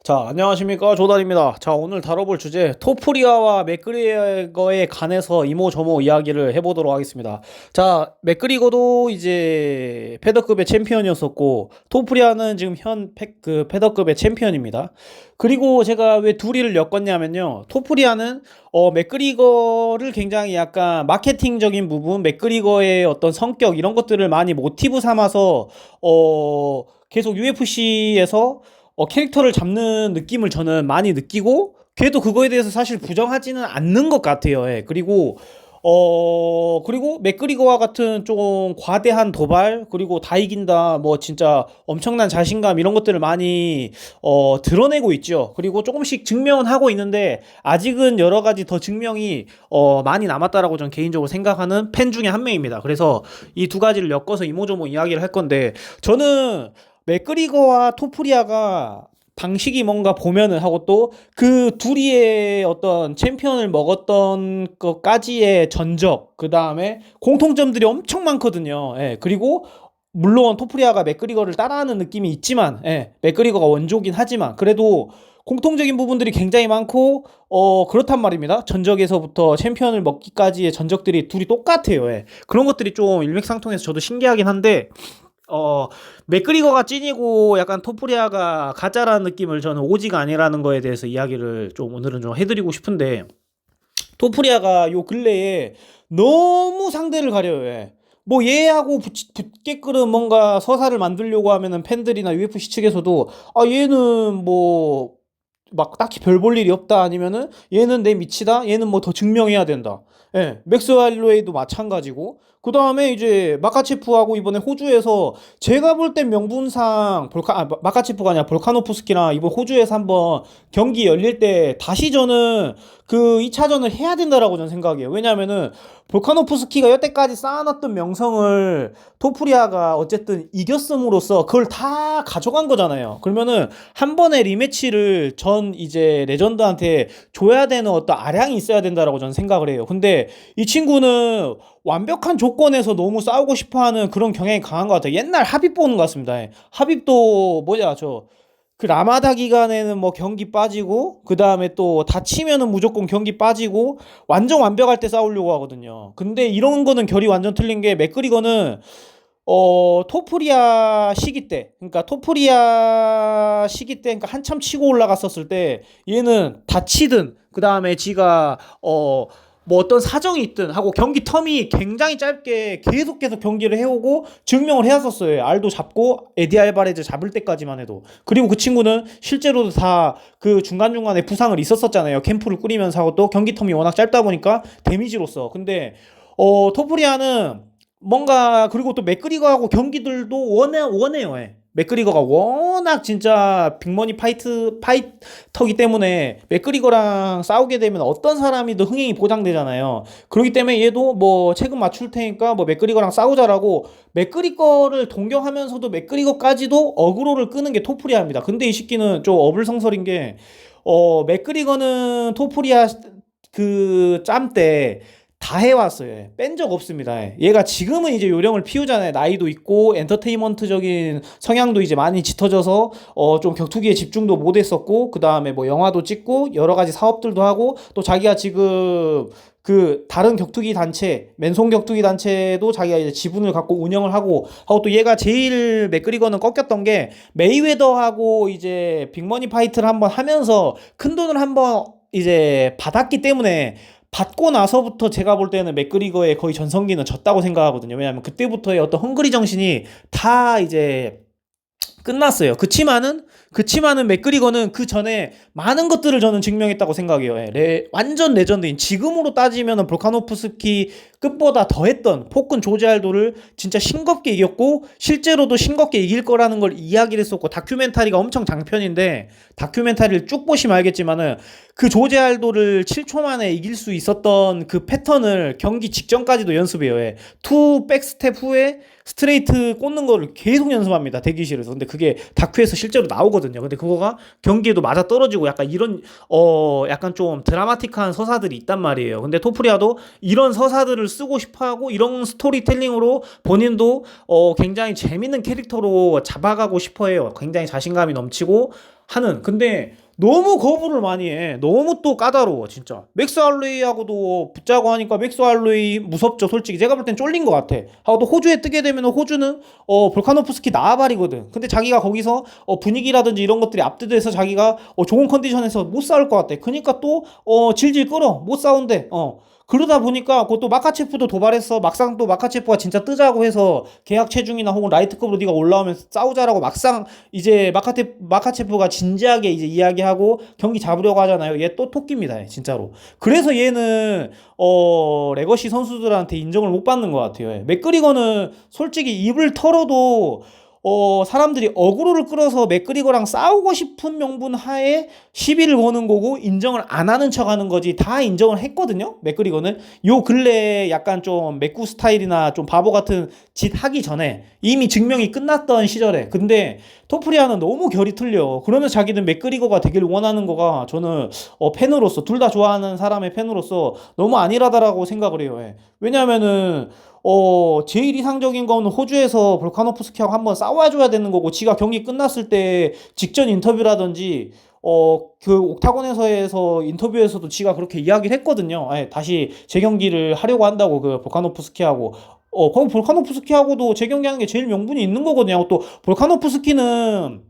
자, 안녕하십니까. 조단입니다. 자, 오늘 다뤄볼 주제, 토프리아와 맥그리거에 관해서 이모저모 이야기를 해보도록 하겠습니다. 자, 맥그리거도 이제 패더급의 챔피언이었었고, 토프리아는 지금 패더급의 챔피언입니다. 그리고 제가 왜 둘이를 엮었냐면요. 토프리아는, 맥그리거를 굉장히 약간 마케팅적인 부분, 맥그리거의 어떤 성격, 이런 것들을 많이 모티브 삼아서, 계속 UFC에서 캐릭터를 잡는 느낌을 저는 많이 느끼고 걔도 그거에 대해서 사실 부정하지는 않는 것 같아요. 예. 그리고 맥그리거와 같은 좀 과대한 도발, 그리고 다 이긴다, 뭐 진짜 엄청난 자신감 이런 것들을 많이 드러내고 있죠. 그리고 조금씩 증명은 하고 있는데 아직은 여러 가지 더 증명이 많이 남았다라고 저는 개인적으로 생각하는 팬 중에 한 명입니다. 그래서 이 두 가지를 엮어서 이모저모 이야기를 할 건데 저는 맥그리거와 토프리아가 방식이 뭔가 보면은 하고 또 그 둘이의 어떤 챔피언을 먹었던 것까지의 전적, 그 다음에 공통점들이 엄청 많거든요. 예, 그리고 물론 토프리아가 맥그리거를 따라하는 느낌이 있지만, 예, 맥그리거가 원조긴 하지만 그래도 공통적인 부분들이 굉장히 많고 그렇단 말입니다. 전적에서부터 챔피언을 먹기까지의 전적들이 둘이 똑같아요. 예. 그런 것들이 좀 일맥상통해서 저도 신기하긴 한데 어, 맥그리거가 찐이고 약간 토프리아가 가짜라는 느낌을 저는 오지가 아니라는 거에 대해서 이야기를 좀 오늘은 좀 해드리고 싶은데 토프리아가 요 근래에 너무 상대를 가려요. 예. 뭐 얘하고 붙게끔 뭔가 서사를 만들려고 하면은 팬들이나 UFC 측에서도 아 얘는 뭐 막 딱히 별 볼 일이 없다 아니면은 얘는 내 밑이다 얘는 뭐 더 증명해야 된다. 예, 맥스 할로웨이도 마찬가지고 그 다음에 이제 마카체프하고 이번에 호주에서 제가 볼 땐 명분상 마카체프가 아니라 볼카노프스키랑 이번 호주에서 한번 경기 열릴 때 다시 저는 그 2차전을 해야 된다라고 저는 생각해요. 왜냐면은 볼카노프스키가 여태까지 쌓아놨던 명성을 토프리아가 어쨌든 이겼음으로써 그걸 다 가져간 거잖아요. 그러면은 한 번의 리매치를 전 이제 레전드한테 줘야 되는 어떤 아량이 있어야 된다라고 저는 생각을 해요. 근데 이 친구는 완벽한 조건에서 너무 싸우고 싶어하는 그런 경향이 강한 것 같아요. 옛날 하빕 보는 것 같습니다. 예. 하빕도 뭐냐 그 라마다 기간에는 뭐 경기 빠지고 그 다음에 또 다치면은 무조건 경기 빠지고 완전 완벽할 때 싸우려고 하거든요. 근데 이런 거는 결이 완전 틀린 게 맥그리거는 토프리아 시기 때, 그러니까 한참 치고 올라갔었을 때, 얘는 다치든, 그 다음에 지가, 뭐 어떤 사정이 있든 하고 경기 텀이 굉장히 짧게 계속 경기를 해오고 증명을 해왔었어요. 알도 잡고 에디 알바레즈 잡을 때까지만 해도. 그리고 그 친구는 실제로도 다 그 중간중간에 부상을 있었었잖아요. 캠프를 꾸리면서 하고 또 경기 텀이 워낙 짧다 보니까 데미지로서. 근데, 토프리아는 뭔가 그리고 또 맥그리거하고 경기들도 원해요. 예. 맥그리거가 워낙 진짜 빅머니 파이터기 때문에 맥그리거랑 싸우게 되면 어떤 사람이든 흥행이 보장되잖아요. 그렇기 때문에 얘도 뭐 책임 맞출 테니까 뭐 맥그리거랑 싸우자라고 맥그리거를 동경하면서도 맥그리거까지도 어그로를 끄는 게 토프리아입니다. 근데 이 새끼는 좀 어불성설인 게 맥그리거는 토프리아 그 짬 때 다 해왔어요. 뺀 적 없습니다. 얘가 지금은 이제 요령을 피우잖아요. 나이도 있고 엔터테인먼트적인 성향도 이제 많이 짙어져서 좀 격투기에 집중도 못했었고 그 다음에 뭐 영화도 찍고 여러 가지 사업들도 하고 또 자기가 지금 그 다른 격투기 단체 맨손 격투기 단체도 자기가 이제 지분을 갖고 운영을 하고 또 얘가 제일 맥그리거는 꺾였던 게 메이웨더하고 이제 빅머니 파이트를 한번 하면서 큰 돈을 한번 이제 받았기 때문에 받고 나서부터 제가 볼 때는 맥그리거의 거의 전성기는 졌다고 생각하거든요. 왜냐하면 그때부터의 어떤 헝그리 정신이 다 이제 끝났어요. 그치만은 맥그리거는 그 전에 많은 것들을 저는 증명했다고 생각해요. 예, 완전 레전드인 지금으로 따지면은 볼카노프스키 끝보다 더했던 폭근 조제알도를 진짜 싱겁게 이겼고 실제로도 싱겁게 이길 거라는 걸 이야기를 했었고 다큐멘터리가 엄청 장편인데 다큐멘터리를 쭉 보시면 알겠지만은 그 조제알도를 7초 만에 이길 수 있었던 그 패턴을 경기 직전까지도 연습해요. 예. 투 백스텝 후에 스트레이트 꽂는 거를 계속 연습합니다. 대기실에서. 근데 그게 다큐에서 실제로 나오거든요. 근데 그거가 경기에도 맞아 떨어지고 약간 이런 약간 좀 드라마틱한 서사들이 있단 말이에요. 근데 토프리아도 이런 서사들을 쓰고 싶어하고 이런 스토리텔링으로 본인도 굉장히 재밌는 캐릭터로 잡아가고 싶어해요. 굉장히 자신감이 넘치고 하는. 근데 너무 거부를 많이 해. 너무 또 까다로워 진짜. 맥스 할로웨이하고도 붙자고 하니까 맥스 할로웨이 무섭죠 솔직히. 제가 볼 땐 쫄린 것 같아. 하고 또 호주에 뜨게 되면 호주는 볼카노프스키 나와버리거든. 근데 자기가 거기서 분위기라든지 이런 것들이 압도돼서 자기가 좋은 컨디션에서 못 싸울 것 같아. 그니까 또 질질 끌어 못 싸운대. 그러다 보니까 그것도 마카체프도 도발했어. 막상 또 마카체프가 진짜 뜨자고 해서 계약 체중이나 혹은 라이트급으로 네가 올라오면 싸우자라고 막상 이제 마카체프가 진지하게 이제 이야기하고 경기 잡으려고 하잖아요. 얘 또 토끼입니다. 얘, 진짜로. 그래서 얘는 레거시 선수들한테 인정을 못 받는 것 같아요. 얘. 맥그리거는 솔직히 입을 털어도 사람들이 어그로를 끌어서 맥그리거랑 싸우고 싶은 명분 하에 시비를 거는 거고 인정을 안 하는 척 하는 거지. 다 인정을 했거든요. 맥그리거는 요 근래에 약간 좀 맥구 스타일이나 좀 바보 같은 짓 하기 전에 이미 증명이 끝났던 시절에. 근데 토프리아는 너무 결이 틀려. 그러면서 자기는 맥그리거가 되길 원하는 거가 저는 팬으로서 둘 다 좋아하는 사람의 팬으로서 너무 안일하다라고 생각을 해요. 예. 왜냐면은 제일 이상적인 거는 호주에서 볼카노프스키하고 한번 싸워줘야 되는 거고, 지가 경기 끝났을 때 직전 인터뷰라든지, 그 옥타곤에서 인터뷰에서도 지가 그렇게 이야기를 했거든요. 예, 다시 재경기를 하려고 한다고, 그 볼카노프스키하고. 거기 볼카노프스키하고도 재경기하는 게 제일 명분이 있는 거거든요. 또 볼카노프스키는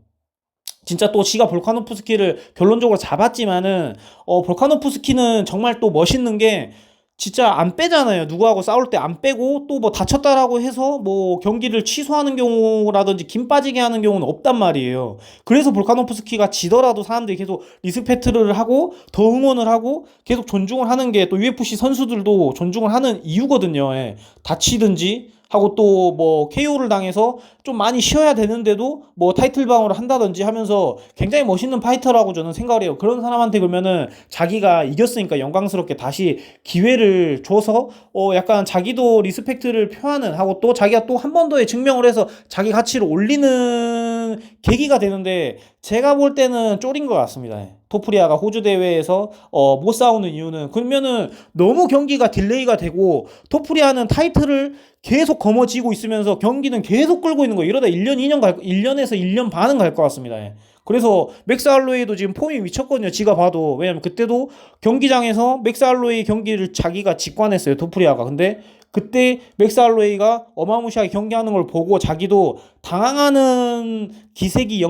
진짜 또 지가 볼카노프스키를 결론적으로 잡았지만은 볼카노프스키는 정말 또 멋있는 게 진짜 안 빼잖아요. 누구하고 싸울 때 안 빼고 또 뭐 다쳤다라고 해서 뭐 경기를 취소하는 경우라든지 김 빠지게 하는 경우는 없단 말이에요. 그래서 볼카노프스키가 지더라도 사람들이 계속 리스펙트를 하고 더 응원을 하고 계속 존중을 하는 게 또 UFC 선수들도 존중을 하는 이유거든요. 예. 다치든지 하고 또 뭐 KO를 당해서 좀 많이 쉬어야 되는데도 뭐 타이틀 방어를 한다든지 하면서 굉장히 멋있는 파이터라고 저는 생각을 해요. 그런 사람한테 그러면은 자기가 이겼으니까 영광스럽게 다시 기회를 줘서 약간 자기도 리스펙트를 표하는, 하고 또 자기가 또 한 번 더의 증명을 해서 자기 가치를 올리는 계기가 되는데, 제가 볼 때는 쫄인 것 같습니다. 토프리아가 호주 대회에서 못 싸우는 이유는, 그러면은 너무 경기가 딜레이가 되고 토프리아는 타이틀을 계속 거머쥐고 있으면서 경기는 계속 끌고 있는 거예요. 이러다 1년, 2년 1년에서 1년 반은 갈 것 같습니다. 예. 그래서 맥스 할로웨이도 지금 폼이 미쳤거든요. 지가 봐도. 왜냐면 그때도 경기장에서 맥스 할로웨이 경기를 자기가 직관했어요. 토프리아가. 근데 그때 맥스 할로웨이가 어마무시하게 경기하는 걸 보고 자기도 당황하는 기색이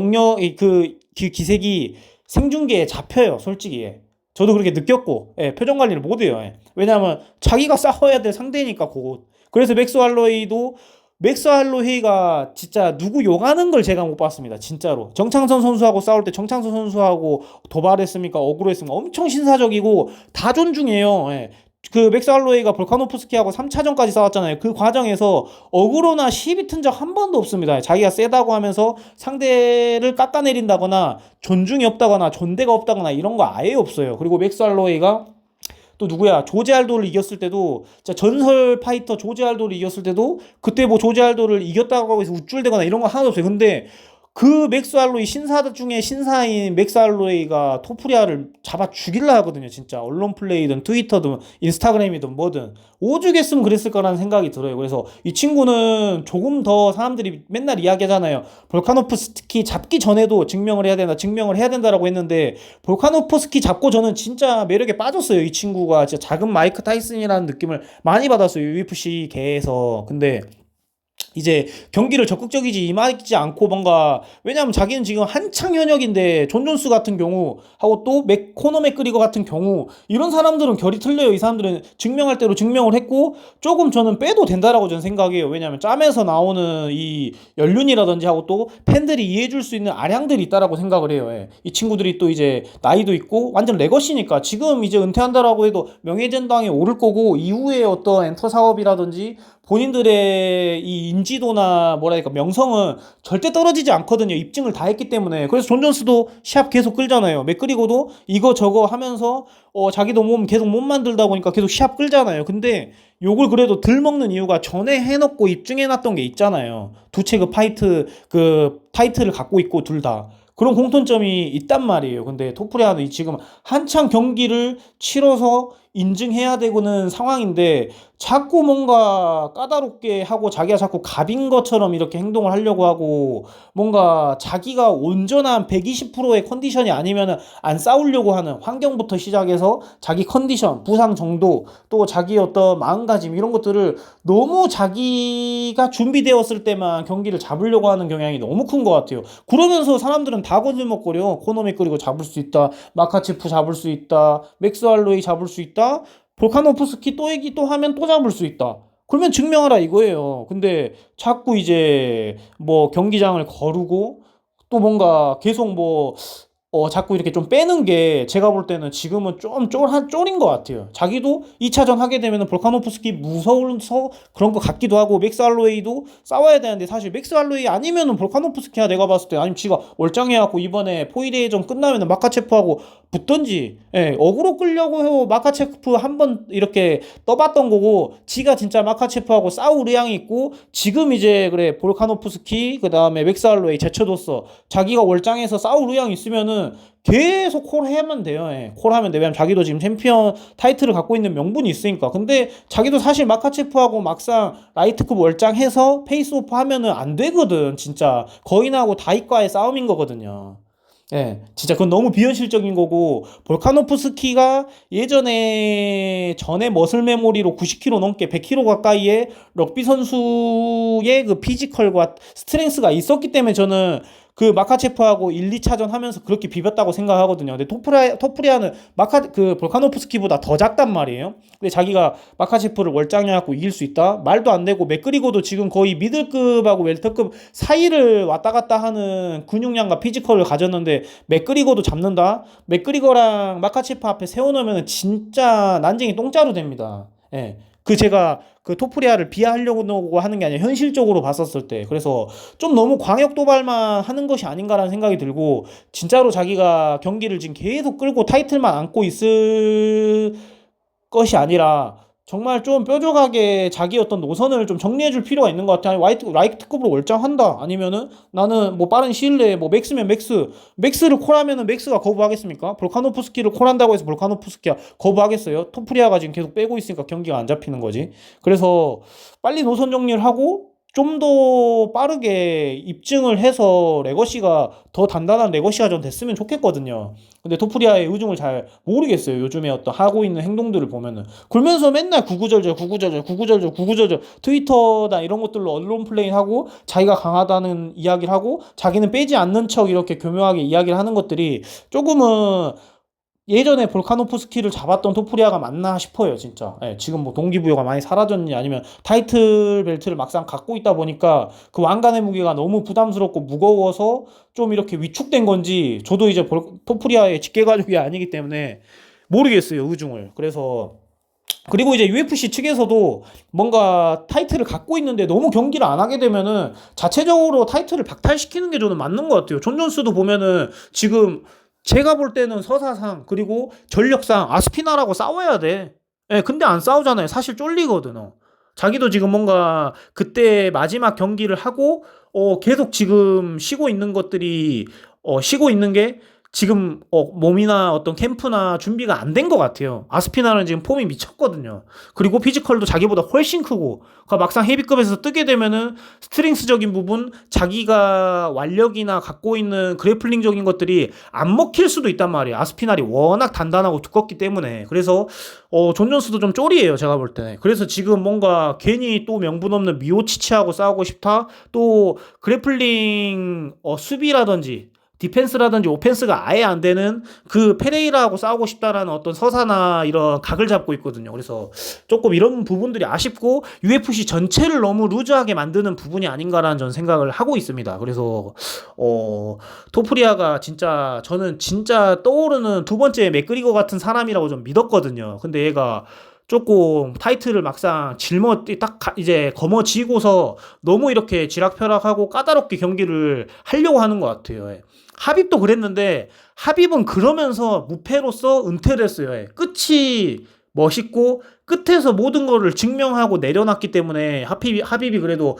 기색이 생중계에 잡혀요. 솔직히. 예. 저도 그렇게 느꼈고, 예, 표정 관리를 못해요. 예. 왜냐하면 자기가 싸워야 될 상대니까 곧. 그래서 맥스 할로웨이가 진짜 누구 욕하는 걸 제가 못 봤습니다. 진짜로. 정창선 선수하고 싸울 때 정창선 선수하고 도발했습니까? 억울했습니까? 엄청 신사적이고 다 존중해요. 예. 그 맥스 할로웨이가 볼카노프스키하고 3차전까지 싸웠잖아요. 그 과정에서 어그로나 시비 튼 적 한 번도 없습니다. 자기가 세다고 하면서 상대를 깎아내린다거나 존중이 없다거나 존대가 없다거나 이런 거 아예 없어요. 그리고 맥스 할로웨이가 또 누구야, 조제 알도를 이겼을 때도, 진짜 전설 파이터 조제 알도를 이겼을 때도 그때 뭐 조제 알도를 이겼다고 해서 우쭐대거나 이런 거 하나도 없어요. 근데 그 맥스 할로웨이 신사 중에 신사인 맥스 할로웨이가 토프리아를 잡아 죽일라 하거든요. 진짜 언론 플레이든 트위터든 인스타그램이든 뭐든 오죽했으면 그랬을 거라는 생각이 들어요. 그래서 이 친구는 조금 더, 사람들이 맨날 이야기하잖아요. 볼카노프스키 잡기 전에도 증명을 해야 된다라고 했는데, 볼카노프스키 잡고 저는 진짜 매력에 빠졌어요. 이 친구가 진짜 작은 마이크 타이슨이라는 느낌을 많이 받았어요. UFC 계에서. 근데 이제 경기를 적극적이지 임하지 않고 뭔가, 왜냐면 자기는 지금 한창 현역인데 존 존스 같은 경우 하고 또 코너 맥그리거 같은 경우, 이런 사람들은 결이 틀려요. 이 사람들은 증명할 대로 증명을 했고 조금 저는 빼도 된다라고 저는 생각해요. 왜냐면 짬에서 나오는 이 연륜이라든지 하고 또 팬들이 이해해줄 수 있는 아량들이 있다라고 생각을 해요. 예. 이 친구들이 또 이제 나이도 있고 완전 레거시니까 지금 이제 은퇴한다라고 해도 명예전당에 오를 거고, 이후에 어떤 엔터 사업이라든지 본인들의 이 인지도나 뭐랄까 명성은 절대 떨어지지 않거든요. 입증을 다 했기 때문에. 그래서 존 존스도 시합 계속 끌잖아요. 맥그리고도 이거 저거 하면서 자기도 몸 계속 못 만들다 보니까 계속 시합 끌잖아요. 근데 요걸 그래도 덜 먹는 이유가 전에 해놓고 입증해놨던 게 있잖아요. 두 채 그 파이트 그 타이틀을 갖고 있고 둘 다. 그런 공통점이 있단 말이에요. 근데 토프리아는 지금 한창 경기를 치러서 인증해야 되는 상황인데 자꾸 뭔가 까다롭게 하고 자기가 자꾸 갑인 것처럼 이렇게 행동을 하려고 하고 뭔가 자기가 온전한 120%의 컨디션이 아니면 안 싸우려고 하는 환경부터 시작해서 자기 컨디션, 부상 정도, 또 자기 어떤 마음가짐 이런 것들을 너무 자기가 준비되었을 때만 경기를 잡으려고 하는 경향이 너무 큰 것 같아요. 그러면서 사람들은 다 거들먹거려. 코너미 그리고 잡을 수 있다. 마카체프 잡을 수 있다. 맥스 할로웨이 잡을 수 있다. 볼카노프스키 또 얘기 또 하면 또 잡을 수 있다. 그러면 증명하라 이거예요. 근데 자꾸 이제 뭐 경기장을 거르고 또 뭔가 계속 뭐 자꾸 이렇게 좀 빼는 게 제가 볼 때는 지금은 좀 쫄인 것 같아요. 자기도 2차전 하게 되면은 볼카노프스키 무서워서 그런 것 같기도 하고 맥스 할로웨이도 싸워야 되는데 사실 맥스 할로웨이 아니면은 볼카노프스키야 내가 봤을 때 아니면 지가 월장해갖고 이번에 포이데이전 끝나면은 마카체프하고 붙던지 어그로 끌려고 해요. 마카체프 한 번 이렇게 떠봤던 거고 지가 진짜 마카체프하고 싸울 의향이 있고 지금 이제 그래 볼카노프스키 그 다음에 맥스 할로웨이 제쳐뒀어. 자기가 월장에서 싸울 의향이 있으면은 계속 콜하면 돼요. 콜하면 돼. 왜냐면 자기도 지금 챔피언 타이틀을 갖고 있는 명분이 있으니까. 근데 자기도 사실 마카체프하고 막상 라이트급 월장해서 페이스오프 하면은 안 되거든. 진짜 거인하고 다이과의 싸움인 거거든요. 진짜 그건 너무 비현실적인 거고 볼카노프스키가 예전에 전에 머슬 메모리로 90kg 넘게 100kg 가까이의 럭비 선수의 그 피지컬과 스트렝스가 있었기 때문에 저는 그 마카체프하고 1, 2차전 하면서 그렇게 비볐다고 생각하거든요. 근데 토프리아는 그 볼카노프스키보다 더 작단 말이에요. 근데 자기가 마카체프를 월장해갖고 이길 수 있다? 말도 안 되고 맥그리고도 지금 거의 미들급하고 웰터급 사이를 왔다 갔다 하는 근육량과 피지컬을 가졌는데 맥그리고도 잡는다? 맥그리거랑 마카체프 앞에 세워놓으면 진짜 난쟁이 똥자루 됩니다. 그 제가 그 토프리아를 비하하려고 하는 게 아니라 현실적으로 봤었을 때 그래서 좀 너무 광역 도발만 하는 것이 아닌가라는 생각이 들고 진짜로 자기가 경기를 지금 계속 끌고 타이틀만 안고 있을 것이 아니라 정말 좀 뾰족하게 자기 어떤 노선을 좀 정리해 줄 필요가 있는 것 같아요. 라이트급으로 월장한다. 아니면은 나는 뭐 빠른 시일 내에 뭐 맥스면 맥스를 콜하면은 맥스가 거부하겠습니까? 볼카노프스키를 콜한다고 해서 볼카노프스키가 거부하겠어요? 토프리아가 지금 계속 빼고 있으니까 경기가 안 잡히는 거지. 그래서 빨리 노선 정리를 하고 좀 더 빠르게 입증을 해서 레거시가 더 단단한 레거시가 좀 됐으면 좋겠거든요. 근데 토프리아의 의중을 잘 모르겠어요. 요즘에 어떤 하고 있는 행동들을 보면은 굴면서 맨날 구구절절 트위터나 이런 것들로 언론 플레이하고 자기가 강하다는 이야기를 하고 자기는 빼지 않는 척 이렇게 교묘하게 이야기를 하는 것들이 조금은 예전에 볼카노프스키를 잡았던 토프리아가 맞나 싶어요, 진짜. 지금 뭐 동기부여가 많이 사라졌니 아니면 타이틀 벨트를 막상 갖고 있다 보니까 그 왕관의 무게가 너무 부담스럽고 무거워서 좀 이렇게 위축된 건지 저도 이제 토프리아의 직계가족이 아니기 때문에 모르겠어요, 의중을. 그래서 그리고 이제 UFC 측에서도 뭔가 타이틀을 갖고 있는데 너무 경기를 안 하게 되면은 자체적으로 타이틀을 박탈시키는 게 저는 맞는 것 같아요. 존 존스도 보면은 지금 제가 볼 때는 서사상 그리고 전력상 아스피나라고 싸워야 돼. 근데 안 싸우잖아요. 사실 쫄리거든. 자기도 지금 뭔가 그때 마지막 경기를 하고 계속 지금 쉬고 있는 것들이 쉬고 있는 게 지금 몸이나 어떤 캠프나 준비가 안 된 것 같아요. 아스피나는 지금 폼이 미쳤거든요. 그리고 피지컬도 자기보다 훨씬 크고 그러니까 막상 헤비급에서 뜨게 되면은 스트렝스적인 부분 자기가 완력이나 갖고 있는 그래플링적인 것들이 안 먹힐 수도 있단 말이에요. 아스피날이 워낙 단단하고 두껍기 때문에 그래서 존 존스도 좀 쫄이에요. 제가 볼 때. 그래서 지금 뭔가 괜히 또 명분 없는 미오치치하고 싸우고 싶다. 또 그래플링 수비라든지 디펜스라든지 오펜스가 아예 안 되는 그 페레이라하고 싸우고 싶다라는 어떤 서사나 이런 각을 잡고 있거든요. 그래서 조금 이런 부분들이 아쉽고 UFC 전체를 너무 루즈하게 만드는 부분이 아닌가라는 저는 생각을 하고 있습니다. 그래서 토프리아가 진짜 저는 진짜 떠오르는 두 번째 맥그리거 같은 사람이라고 좀 믿었거든요. 근데 얘가 조금 타이틀을 막상 딱 이제 거머쥐고서 너무 이렇게 쥐락펴락하고 까다롭게 경기를 하려고 하는 것 같아요. 하빕도 그랬는데 하빕은 그러면서 무패로서 은퇴를 했어요. 끝이 멋있고 끝에서 모든 거를 증명하고 내려놨기 때문에 하빕이 그래도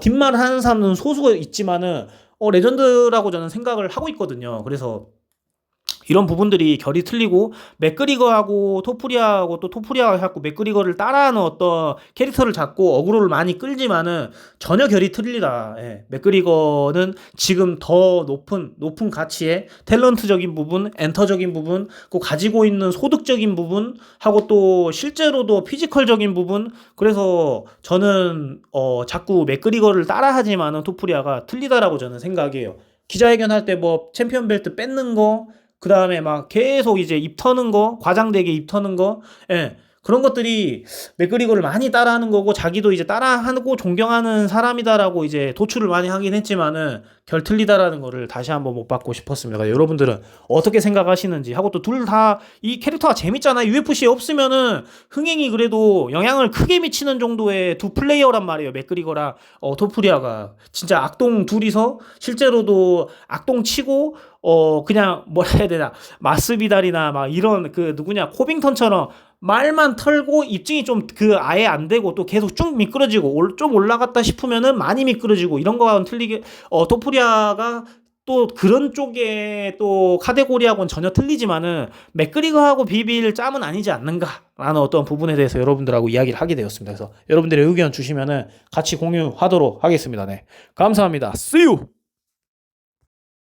뒷말을 하는 사람은 소수가 있지만은 레전드라고 저는 생각을 하고 있거든요. 그래서 이런 부분들이 결이 틀리고, 맥그리거하고 토프리아하고 또 토프리아가 자꾸 맥그리거를 따라하는 어떤 캐릭터를 잡고 어그로를 많이 끌지만은 전혀 결이 틀리다. 예. 맥그리거는 지금 더 높은 가치의 탤런트적인 부분, 엔터적인 부분, 그 가지고 있는 소득적인 부분 하고 또 실제로도 피지컬적인 부분, 그래서 저는 자꾸 맥그리거를 따라하지만은 토프리아가 틀리다라고 저는 생각해요. 기자회견 할 때 뭐 챔피언 벨트 뺏는 거, 그 다음에 막 계속 이제 입 터는 거, 과장되게 입 터는 거, 예. 그런 것들이 맥그리거를 많이 따라하는 거고, 자기도 이제 따라하고 존경하는 사람이다라고 이제 도출을 많이 하긴 했지만은 결 틀리다라는 거를 다시 한번 못 받고 싶었습니다. 그러니까 여러분들은 어떻게 생각하시는지 하고, 또 둘 다 이 캐릭터가 재밌잖아요. UFC에 없으면은 흥행이 그래도 영향을 크게 미치는 정도의 두 플레이어란 말이에요. 맥그리거랑 토프리아가 진짜 악동 둘이서 실제로도 악동 치고 그냥 뭐라 해야 되나, 마스비달이나 막 이런 그 누구냐 코빙턴처럼 말만 털고 입증이 좀 그 아예 안 되고 또 계속 쭉 미끄러지고 좀 올라갔다 싶으면은 많이 미끄러지고 이런 거와는 틀리게 토프리아가 또 그런 쪽에 또 카테고리하고는 전혀 틀리지만은 맥그리거하고 비빌 짬은 아니지 않는가라는 어떤 부분에 대해서 여러분들하고 이야기를 하게 되었습니다. 그래서 여러분들의 의견 주시면은 같이 공유하도록 하겠습니다. 네, 감사합니다. See you.